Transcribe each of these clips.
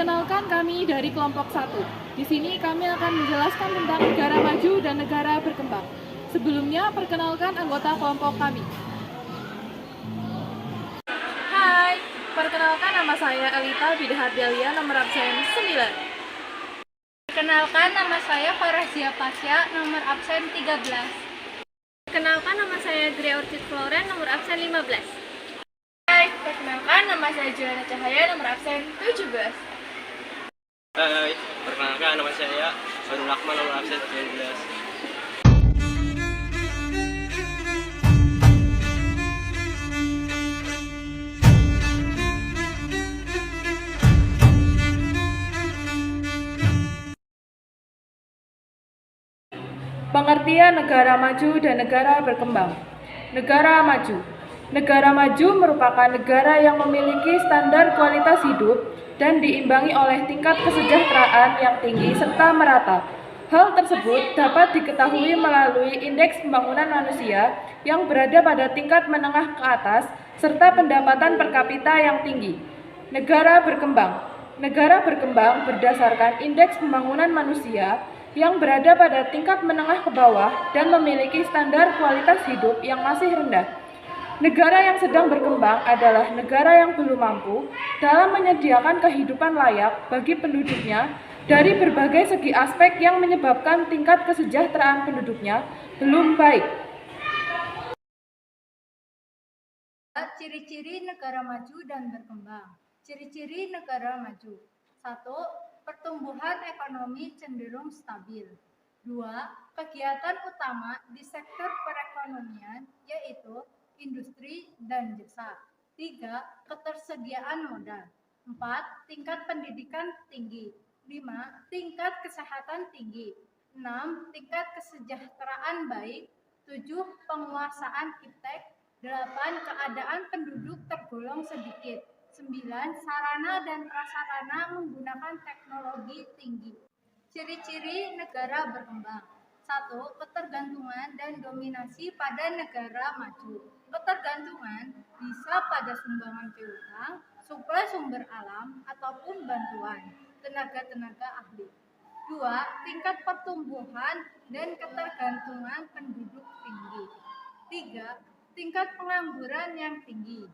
Perkenalkan, kami dari kelompok 1. Di sini kami akan menjelaskan tentang negara maju dan negara berkembang. Sebelumnya, perkenalkan anggota kelompok kami. Hai, perkenalkan nama saya Elita Bidahar Delia, nomor absen 9. Perkenalkan, nama saya Farazia Pasya, nomor absen 13. Perkenalkan, nama saya Gria Orchid Floren, nomor absen 15. Hai, perkenalkan nama saya Juliana Cahaya, nomor absen 17. Hai, perkenalkan nama saya Fadul Rahman, nomor absen 19. Pengertian negara maju dan negara berkembang. Negara maju. Negara maju merupakan negara yang memiliki standar kualitas hidup dan diimbangi oleh tingkat kesejahteraan yang tinggi serta merata. Hal tersebut dapat diketahui melalui indeks pembangunan manusia yang berada pada tingkat menengah ke atas serta pendapatan per kapita yang tinggi. Negara berkembang. Negara berkembang berdasarkan indeks pembangunan manusia yang berada pada tingkat menengah ke bawah dan memiliki standar kualitas hidup yang masih rendah. Negara yang sedang berkembang adalah negara yang belum mampu dalam menyediakan kehidupan layak bagi penduduknya dari berbagai segi aspek yang menyebabkan tingkat kesejahteraan penduduknya belum baik. Ciri-ciri negara maju dan berkembang. Ciri-ciri negara maju. 1. Pertumbuhan ekonomi cenderung stabil. 2. Kegiatan utama di sektor perekonomian yaitu industri dan jasa. 3. Ketersediaan modal. 4. Tingkat pendidikan tinggi. 5. Tingkat kesehatan tinggi. 6. Tingkat kesejahteraan baik. 7. Penguasaan iptek. 8. Keadaan penduduk tergolong sedikit. 9. Sarana dan prasarana menggunakan teknologi tinggi. Ciri-ciri negara berkembang. 1. Ketergantungan dan dominasi pada negara maju. Ketergantungan bisa pada sumbangan piutang, suplai sumber alam, ataupun bantuan tenaga-tenaga ahli. 2. Tingkat pertumbuhan dan ketergantungan penduduk tinggi. 3. Tingkat pengangguran yang tinggi.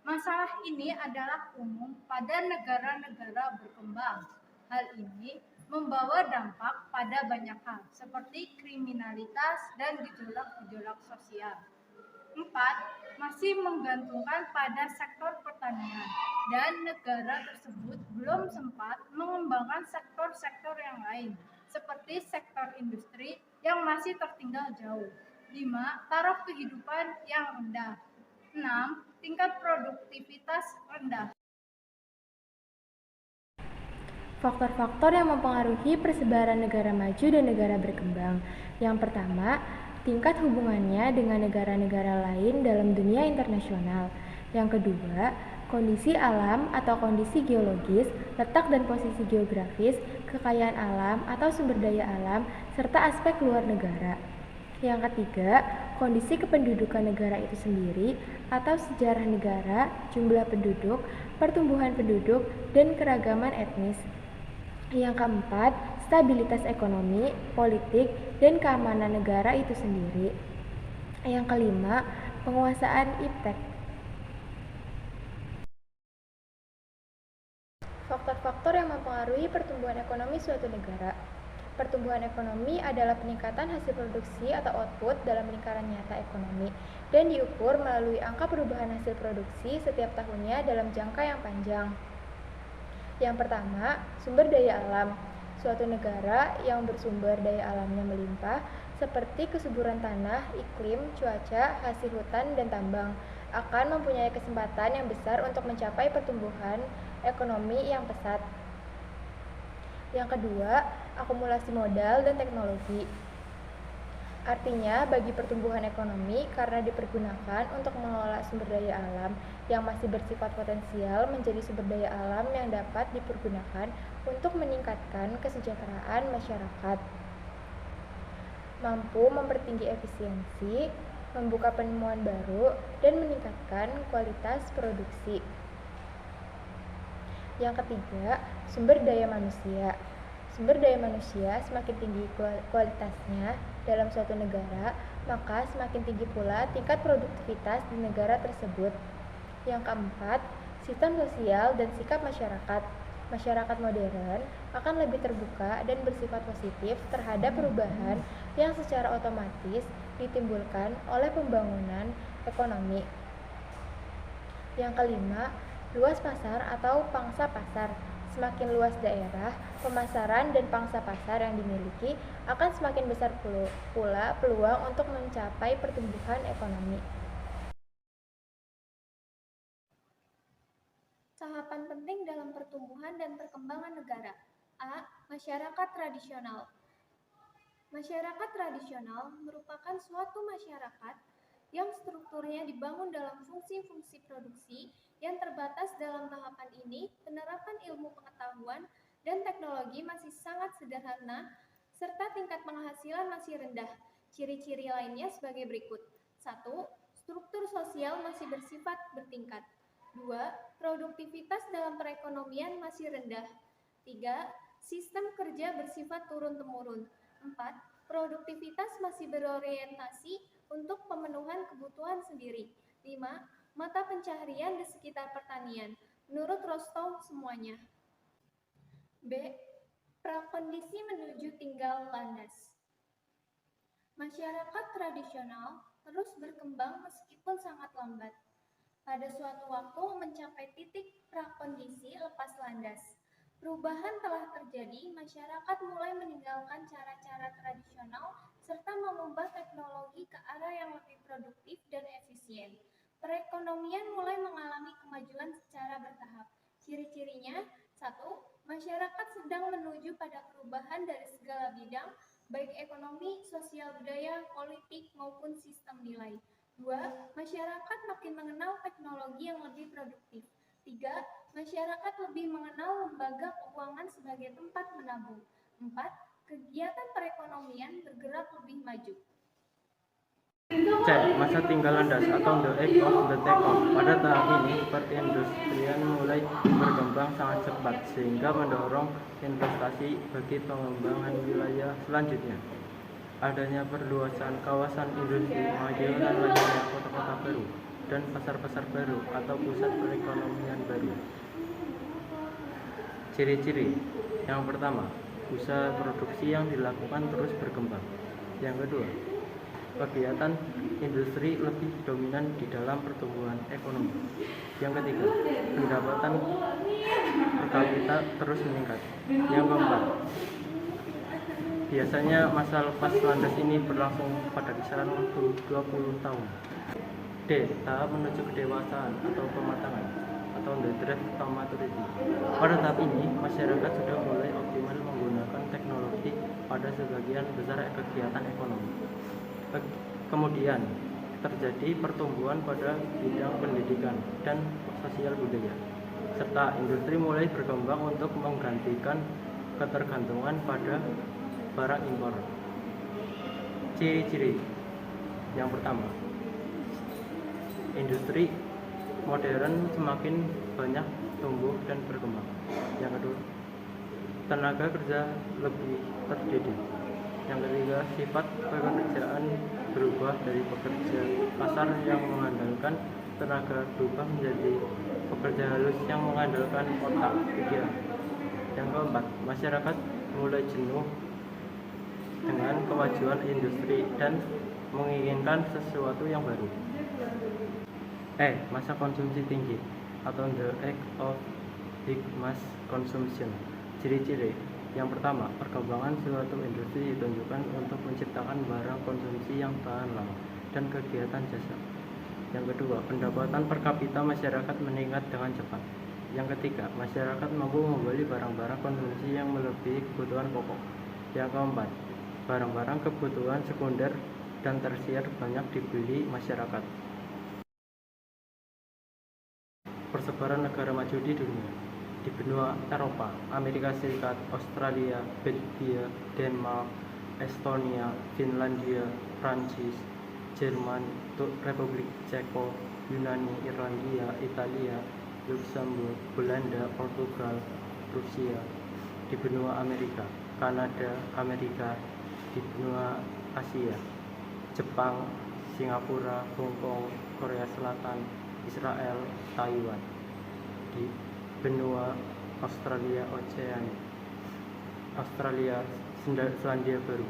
Masalah ini adalah umum pada negara-negara berkembang. Hal ini membawa dampak pada banyak hal, seperti kriminalitas dan gejolak-gejolak sosial. 4. Masih menggantungkan pada sektor pertanian, dan negara tersebut belum sempat mengembangkan sektor-sektor yang lain, seperti sektor industri yang masih tertinggal jauh. 5. Taraf kehidupan yang rendah. 6. Tingkat produktivitas rendah. Faktor-faktor yang mempengaruhi persebaran negara maju dan negara berkembang. Yang pertama, tingkat hubungannya dengan negara-negara lain dalam dunia internasional. Yang kedua, kondisi alam atau kondisi geologis, letak dan posisi geografis, kekayaan alam atau sumber daya alam, serta aspek luar negara. Yang ketiga, kondisi kependudukan negara itu sendiri atau sejarah negara, jumlah penduduk, pertumbuhan penduduk, dan keragaman etnis. Yang keempat, stabilitas ekonomi, politik, dan keamanan negara itu sendiri. Yang kelima, penguasaan iptek. Faktor-faktor yang mempengaruhi pertumbuhan ekonomi suatu negara. Pertumbuhan ekonomi adalah peningkatan hasil produksi atau output dalam lingkaran nyata ekonomi dan diukur melalui angka perubahan hasil produksi setiap tahunnya dalam jangka yang panjang. Yang pertama, sumber daya alam. Suatu negara yang bersumber daya alamnya melimpah seperti kesuburan tanah, iklim, cuaca, hasil hutan, dan tambang akan mempunyai kesempatan yang besar untuk mencapai pertumbuhan ekonomi yang pesat. Yang kedua, akumulasi modal dan teknologi. Artinya, bagi pertumbuhan ekonomi karena dipergunakan untuk mengelola sumber daya alam yang masih bersifat potensial menjadi sumber daya alam yang dapat dipergunakan untuk meningkatkan kesejahteraan masyarakat. Mampu mempertinggi efisiensi, membuka penemuan baru, dan meningkatkan kualitas produksi. Yang ketiga, Sumber daya manusia. Sumber daya manusia semakin tinggi kualitasnya dalam suatu negara, maka semakin tinggi pula tingkat produktivitas di negara tersebut. Yang keempat, sistem sosial dan sikap masyarakat. Masyarakat modern akan lebih terbuka dan bersifat positif terhadap perubahan yang secara otomatis ditimbulkan oleh pembangunan ekonomi. Yang kelima, luas pasar atau pangsa pasar. Semakin luas daerah, pemasaran dan pangsa pasar yang dimiliki, akan semakin besar pula peluang untuk mencapai pertumbuhan ekonomi. Tahapan penting dalam pertumbuhan dan perkembangan negara. A. Masyarakat tradisional. Masyarakat tradisional merupakan suatu masyarakat yang strukturnya dibangun dalam fungsi-fungsi produksi yang terbatas. Dalam tahapan ini, penerapan ilmu pengetahuan dan teknologi masih sangat sederhana, serta tingkat penghasilan masih rendah. Ciri-ciri lainnya sebagai berikut. 1. Struktur sosial masih bersifat bertingkat. 2. Produktivitas dalam perekonomian masih rendah. 3. Sistem kerja bersifat turun-temurun. 4. Produktivitas masih berorientasi untuk pemenuhan kebutuhan sendiri. 5. Mata pencaharian di sekitar pertanian. Menurut Rostov semuanya. B. Prakondisi menuju tinggal landas. Masyarakat tradisional terus berkembang meskipun sangat lambat. Pada suatu waktu mencapai titik prakondisi lepas landas. Perubahan telah terjadi, masyarakat mulai meninggalkan cara-cara tradisional serta mengubah teknologi ke arah yang lebih produktif dan efisien. Perekonomian mulai mengalami kemajuan secara bertahap. Ciri-cirinya: 1. Masyarakat sedang menuju pada perubahan dari segala bidang, baik ekonomi, sosial budaya, politik, maupun sistem nilai. 2. Masyarakat makin mengenal teknologi yang lebih produktif. 3. Masyarakat lebih mengenal lembaga keuangan sebagai tempat menabung. 4. Kegiatan perekonomian bergerak lebih maju. C. Masa tinggal landas atau the age of the take-off. Pada tahap ini, perindustrian mulai berkembang sangat cepat sehingga mendorong investasi bagi pengembangan wilayah selanjutnya. Adanya perluasan kawasan industri menghasilkan lahirnya kota-kota baru dan pasar-pasar baru atau pusat perekonomian baru. Ciri-ciri: yang pertama, usaha produksi yang dilakukan terus berkembang. Yang kedua, kegiatan industri lebih dominan di dalam pertumbuhan ekonomi. Yang ketiga, pendapatan per kapita terus meningkat. Yang keempat, biasanya masa lepas landas ini berlangsung pada kisaran waktu 20 tahun. D. Tahap menuju kedewasaan atau pematangan atau the drive to maturity. Pada tahap ini, masyarakat sudah mulai optimal menggunakan teknologi pada sebagian besar kegiatan ekonomi. Kemudian, terjadi pertumbuhan pada bidang pendidikan dan sosial budaya, serta industri mulai berkembang untuk menggantikan ketergantungan pada barang impor. Ciri-ciri: yang pertama, industri modern semakin banyak tumbuh dan berkembang. Yang kedua, tenaga kerja lebih terdidik. Yang ketiga, sifat pekerjaan berubah dari pekerja kasar yang mengandalkan tenaga berubah menjadi pekerja halus yang mengandalkan otak pikiran. Yang keempat, masyarakat mulai jenuh dengan kemajuan industri dan menginginkan sesuatu yang baru. Masa konsumsi tinggi atau the age of big mass consumption. Ciri-ciri: yang pertama, perkembangan suatu industri ditunjukkan untuk menciptakan barang konsumsi yang tahan lama dan kegiatan jasa. Yang kedua, pendapatan per kapita masyarakat meningkat dengan cepat. Yang ketiga, masyarakat mampu membeli barang-barang konsumsi yang melebihi kebutuhan pokok. Yang keempat, barang-barang kebutuhan sekunder dan tersier banyak dibeli masyarakat. Persebaran negara maju di dunia. Di benua Eropa, Amerika Serikat, Australia, Belgia, Denmark, Estonia, Finlandia, Prancis, Jerman, Republik Ceko, Yunani, Irlandia, Italia, Luxembourg, Belanda, Portugal, Rusia di benua Amerika, Kanada, Amerika di benua Asia, Jepang, Singapura, Hong Kong, Korea Selatan, Israel, Taiwan di benua Australia, Oceania, Australia, Selandia Baru.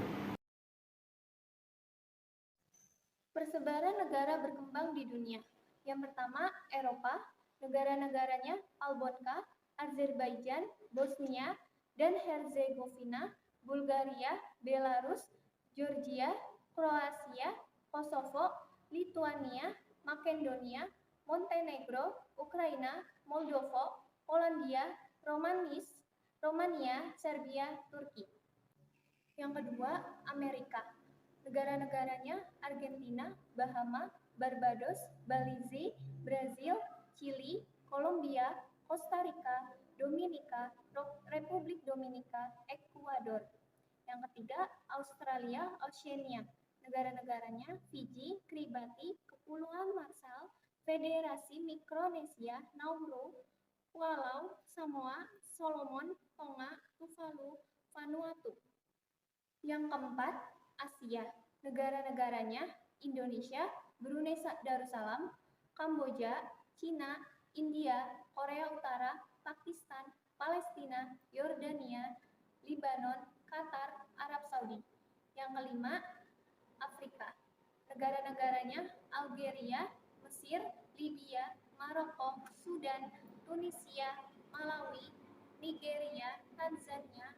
Persebaran negara berkembang di dunia. Yang pertama, Eropa, negara-negaranya Albonka, Azerbaijan, Bosnia dan Herzegovina, Bulgaria, Belarus, Georgia, Kroasia, Kosovo, Lituania, Makedonia, Montenegro, Ukraina, Moldova, Polandia, Romania, Serbia, Turki. Yang kedua, Amerika. Negara-negaranya Argentina, Bahama, Barbados, Belize, Brazil, Chili, Kolombia, Costa Rica, Dominika, Republik Dominika, Ekuador. Yang ketiga, Australia, Oceania. Negara-negaranya Fiji, Kiribati, Kepulauan Marshall, Federasi Mikronesia, Nauru, Palau, Samoa, Solomon, Tonga, Tuvalu, Vanuatu. Yang keempat, Asia. Negara-negaranya Indonesia, Brunei Darussalam, Kamboja, Cina, India, Korea Utara, Pakistan, Palestina, Yordania, Libanon, Qatar, Arab Saudi. Yang kelima, Afrika. Negara-negaranya Algeria, Mesir, Libya, Maroko, Sudan, Tunisia, Malawi, Nigeria, Tanzania,